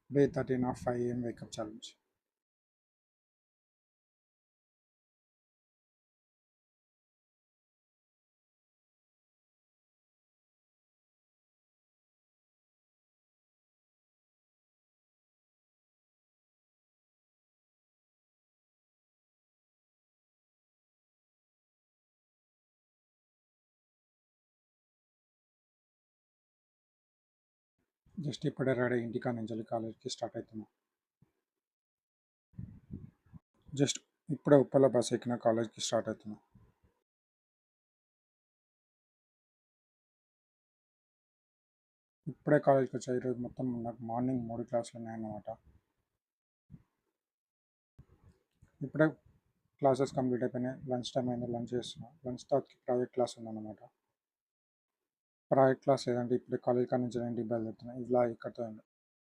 Day 13 of 5 a.m. wake up challenge. Just ఇప్పుడే ready ఇంటికా నుంచి కాలేజ్కి స్టార్ట్ అవుతున్నా. జస్ట్ ఇప్పుడే ఉప్పల బస్ ఎక్కిన కాలేజ్కి స్టార్ట్ అవుతున్నా. ఇప్పుడే కాలేజ్కి వచ్చా. ఈరోజు మొత్తం నాకు మార్నింగ్ 3 క్లాసులు ఉన్నాయన్నమాట. ఇప్పుడే క్లాసెస్ కంప్లీట్ అయిపోయినాయి. లంచ్ టైం అయింది, లంచ్ చేస్తున్నా. లంచ్ తర్వాతకి ప్రాజెక్ట్ క్లాస్ ఉందన్నమాట. ప్రాజెక్ట్ క్లాస్ ఏదంటే ఇప్పుడే కాలేజ్ కాడ నుంచి ఇంటికి బయలుదేరుతున్నా. ఇలా ఇక్కడితో